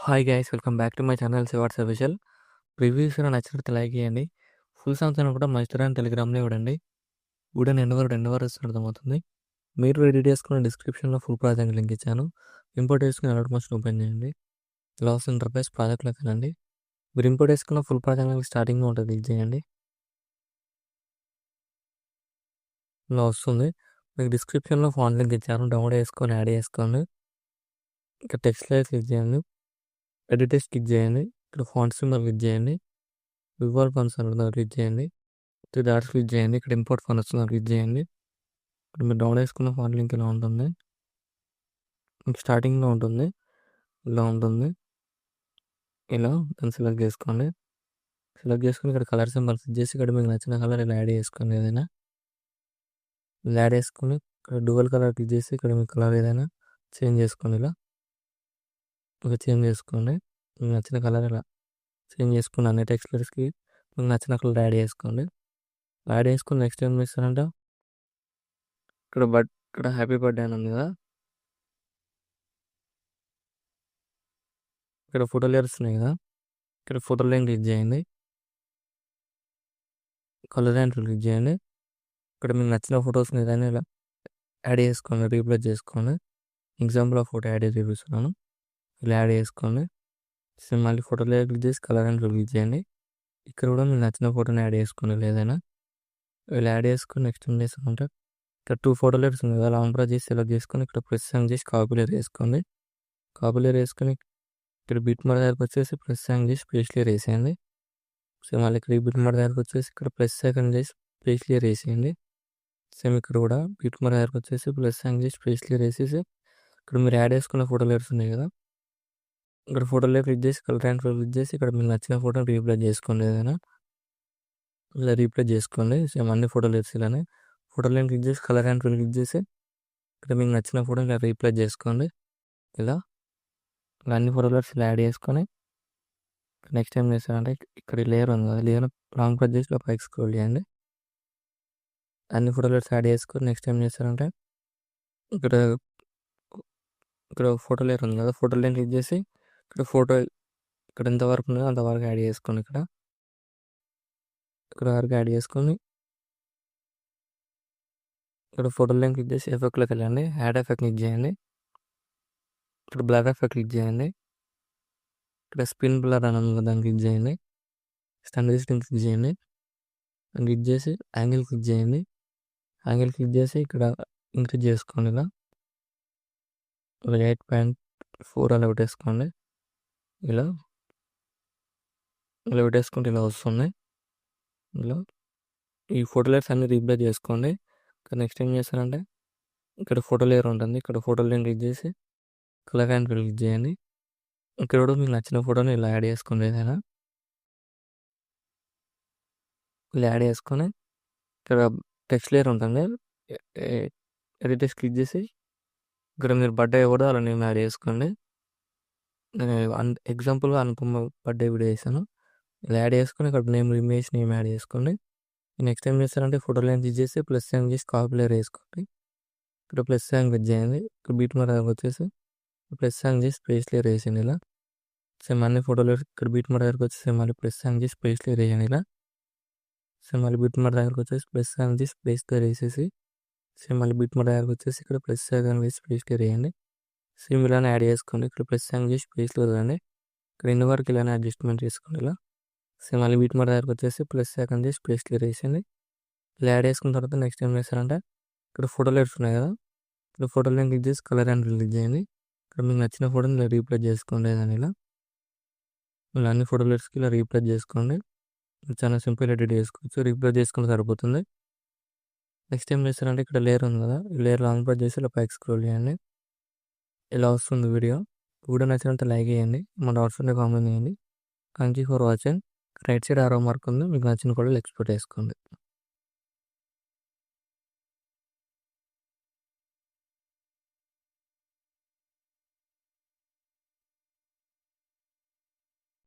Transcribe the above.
Hi guys welcome back to my channel Shivarts official. Reviews నచ్చినట్టు like చేయండి. Full songs అని కూడా మస్టర్ టెలిగ్రామ్లో ఇవ్వండి. వీడియోని ఎండ్ వరకు వస్తుంది అర్థమవుతుంది. మీరు రెడీ చేసుకున్న డిస్క్రిప్షన్లో ఫుల్ ప్రాజెక్ట్ లింక్ ఇచ్చాను. ఇంపోర్ట్ చేసుకుని అలర్ట్ మోషన్ ఓపెన్ చేయండి. లాస్ ఇంటర్ఫేస్ ప్రాజెక్ట్లోకి వెళ్ళండి. మీరు ఇంపోర్ట్ చేసుకున్న ఫుల్ ప్రాజెక్ట్ లింక్ స్టార్టింగ్లో ఉంటుంది, క్లిక్ చేయండి. ఇలా వస్తుంది. మీకు డిస్క్రిప్షన్లో ఫాంట్ లింక్ ఇచ్చాను, డౌన్లోడ్ చేసుకొని యాడ్ చేసుకోండి. ఇక్కడ టెక్స్ట్ లైర్ క్లిక్ చేయండి. ఎడిట్ టెక్స్ట్ క్లిక్ చేయండి. ఇక్కడ ఫాంట్ సింబల్ క్లిక్ చేయండి. విజువల్ ఫండ్స్ ఉంటుంది, క్లిక్ చేయండి. 3 డాట్స్ క్లిక్ చేయండి. ఇక్కడ ఇంపోర్ట్ ఫండ్ వస్తుంది, క్లిక్ చేయండి. ఇక్కడ మీరు డౌన్లోడ్ చేసుకున్న ఫాంట్ లింక్ ఇలా ఉంటుంది. మీకు స్టార్టింగ్లో ఉంటుంది, ఇలా ఉంటుంది. ఇలా దాన్ని సెలెక్ట్ చేసుకోండి. సెలెక్ట్ చేసుకుని ఇక్కడ కలర్ సింబల్ క్లిక్ చేసి ఇక్కడ మీకు నచ్చిన కలర్ ఇలా యాడ్ చేసుకోండి. ఏదైనా ఇలా యాడ్ చేసుకుని ఇక్కడ డ్యూయల్ కలర్ క్లిక్ చేసి ఇక్కడ మీ కలర్ ఏదైనా చేంజ్ చేసుకోండి. ఇలా చేంజ్ చేసుకోండి. మీకు నచ్చిన కలర్ ఇలా చేంజ్ చేసుకుని అన్ని టెక్స్చర్స్కి మీకు నచ్చిన కలర్ యాడ్ చేసుకోండి. యాడ్ చేసుకుని నెక్స్ట్ ఏం చేస్తారంటే ఇక్కడ హ్యాపీ బర్త్డే అని ఉంది కదా, ఇక్కడ ఫోటో లేయర్స్ ఉన్నాయి కదా, ఇక్కడ ఫోటో లైన్ క్లిక్ చేయండి. కలర్ అండ్ క్లిక్ చేయండి. ఇక్కడ మీకు నచ్చిన ఫొటోస్ని ఏదైనా ఇలా యాడ్ చేసుకోండి, రీప్లేస్ చేసుకోండి. ఎగ్జాంపుల్ ఆ ఫోటో యాడ్ చేసి చూపిస్తున్నాను. ఇలా యాడ్ చేసుకోండి. మళ్ళీ ఫోటో లేయర్ క్లిక్ చేసి కలర్ అండ్ క్లిక్ చేయండి. ఇక్కడ కూడా మీకు నచ్చిన ఫోటోని యాడ్ చేసుకోండి ఏదైనా. ఇలా యాడ్ చేసుకుని నెక్స్ట్ ఏం చేసుకుంటే ఇక్కడ 2 ఫోటో లేయర్స్ ఉంది కదా, లాంగ్ ప్రెస్ చేసి సెలెక్ట్ చేసుకొని ఇక్కడ ప్రెస్ చేసి కాపీ లేయర్ వేసుకోండి. కాపీ లేయర్ వేసుకొని ఇక్కడ బిట్ మార్క్ దగ్గరకు వచ్చేసి ప్రెస్ చేసి పేస్ట్ లేయర్ వేసేయండి. సో మళ్ళీ ఇక్కడ బిట్ మార్క్ దగ్గరకు వచ్చేసి ఇక్కడ ప్లస్ సెకండ్ చేసి పేస్ట్ లేయర్ వేసేయండి. సేమ్ ఇక్కడ కూడా బిట్ మార్క్ దగ్గరకు వచ్చేసి ప్లస్ చేసి పేస్ట్ లేయర్ వేసేసి ఇక్కడ మీరు యాడ్ చేసుకున్న ఫోటో లేయర్స్ ఉన్నాయి కదా, ఇక్కడ ఫోటో లేయర్ క్లిక్ చేసి కలర్ అండ్ క్లిక్ చేసి ఇక్కడ మీకు నచ్చిన ఫోటోని రీప్లేస్ చేసుకోండి. ఏదైనా ఇలా రీప్లేస్ చేసుకోండి. సేమ్ అన్ని ఫోటో లేయర్స్ ఇలానే ఫోటో లైన్ క్లిక్ చేసి కలర్ అండ్ క్లిక్ చేసి ఇక్కడ మీకు నచ్చిన ఫోటో ఇలా రీప్లేస్ చేసుకోండి. ఇలా అన్ని ఫోటో లేయర్స్ ఇలా యాడ్ చేసుకొని నెక్స్ట్ ఏం చేస్తారంటే ఇక్కడ లేయర్ ఉంది కదా, లేయర్ లాంగ్ ప్రెస్ చేసి పైకి స్క్రోల్ చేయండి. అన్ని ఫోటో లేయర్స్ యాడ్ చేసుకొని నెక్స్ట్ ఏం చేస్తారంటే ఇక్కడ ఫోటో లేయర్ ఉంది కదా, ఫోటో లైన్ క్లిక్ చేసి ఇక్కడ ఫోటో ఇక్కడ ఎంతవరకు ఉందో అంతవరకు యాడ్ చేసుకోండి. ఇక్కడ వరకు యాడ్ చేసుకొని ఇక్కడ ఫోటో లైన్ క్లిక్ చేసి ఎఫెక్ట్లోకి వెళ్ళండి. యాడ్ ఎఫెక్ట్ క్లిక్ చేయండి. ఇక్కడ బ్లర్ ఎఫెక్ట్ క్లిక్ చేయండి. ఇక్కడ స్పిన్ బ్లర్ అని ఉంది, దాన్ని క్లిక్ చేయండి. స్టాండర్డ్ క్లిక్ చేయండి. క్లిక్ చేసి యాంగిల్ క్లిక్ చేయండి. యాంగిల్ క్లిక్ చేసి ఇక్కడ ఇంక్రీజ్ చేసుకోండి. ఇలా 8.4 అలా పెట్టేసుకోండి. ఇలా పెట్టేసుకుంటే ఇలా వస్తుంది. ఇలా ఈ ఫోటో లేయర్స్ అన్ని రీప్లేస్ చేసుకోండి. నెక్స్ట్ ఏం చేస్తారంటే ఇక్కడ ఫోటో లేయర్ ఉంటుంది, ఇక్కడ ఫోటో లేయర్ క్లిక్ చేసి కలర్ అండ్ క్లిక్ చేయండి. ఇక్కడ కూడా మీకు నచ్చిన ఫోటోని ఇలా యాడ్ చేసుకోండి. ఏదైనా ఇలా యాడ్ చేసుకొని ఇక్కడ టెక్స్ట్ లేయర్ ఉంటుంది, ఎడిట్ టెక్స్ట్ క్లిక్ చేసి ఇక్కడ మీరు బర్త్డే కూడా అలా నేమ్ యాడ్ చేసుకోండి. ఎగ్జాంపుల్గా అనుపమ బర్త్డే వీడియో చేశాను. ఇలా యాడ్ చేసుకొని ఇక్కడ ఇమేజ్ నేమ్ యాడ్ చేసుకోండి. నెక్స్ట్ ఏం చేస్తారంటే ఫోటో లైన్ క్లిక్ చేసి ప్లస్ సైన్ చేసి కాపీ లేయర్ వేసుకోండి. ఇక్కడ ప్లస్ సైన్ క్లిక్ చేయండి. ఇక్కడ బీట్ మార్క్ వచ్చేసి ప్లస్ సైన్ చేసి పేస్ట్ లేయర్ వేసేయండి. ఇలా సేమ్ అన్ని ఫోటోలు ఇక్కడ బీట్ మార్క్ దగ్గరకు వచ్చేసి మళ్ళీ ప్లస్ సైన్ చేసి పేస్ట్ లేయర్ వేయండి. ఇలా సేమ్ మళ్ళీ బీట్ మార్క్ దగ్గరకు వచ్చేసి ప్లస్ సైన్ చేసి పేస్ట్ లేయర్ వేసేసి సేమ్ మళ్ళీ బీట్ మార్క్ దగ్గరకు వచ్చేసి ఇక్కడ ప్లస్ సైన్ వేసి పేస్ట్ లేయర్ వేయండి. సేమ్ ఇలానే యాడ్ చేసుకోండి. ఇక్కడ ప్లస్ సైన్ చేసి పేస్ట్ లేయర్ వేయండి. ఇక్కడ ఇన్ని వరకు ఇలానే అడ్జస్ట్మెంట్ చేసుకోండి. ఇలా సేమ్ మళ్ళీ బీట్ మార్క్ దగ్గరకు వచ్చేసి ప్లస్ సెకండ్ చేసి పేస్ట్ లేయర్ వేసేయండి. ఇలా యాడ్ చేసుకున్న తర్వాత నెక్స్ట్ ఏం చేస్తారంటే ఇక్కడ ఫోటో లేయర్స్ ఉన్నాయి కదా, ఇక్కడ ఫోటో లైన్ క్లిక్ చేసి కలర్ అండ్ క్లిక్ చేయండి. ఇక్కడ మీకు నచ్చిన ఫోటోని ఇలా రీప్లేస్ చేసుకోండి. ఏదైనా ఇలా అన్ని ఫోటో లేయర్స్కి ఇలా రీప్లేస్ చేసుకోండి. చాలా సింపుల్ ఎడిట్ చేసుకోవచ్చు, రీప్లేస్ చేసుకుంటే సరిపోతుంది. నెక్స్ట్ ఏం చేస్తారంటే ఇక్కడ లేయర్ ఉంది కదా, ఈ లేయర్ లాంగ్ ప్రెస్ చేసి ఇలా పైకి స్క్రోల్ చేయండి. ఇలా వస్తుంది వీడియో నచ్చినంత లైక్ చేయండి. మా డౌట్స్ ఉంటే కామెంట్ చేయండి. Thank you for watching. Right side ఆరో మార్క్ ఉంది, మీకు నచ్చిన కూడా ఎక్స్పోర్ట్ చేసుకోండి.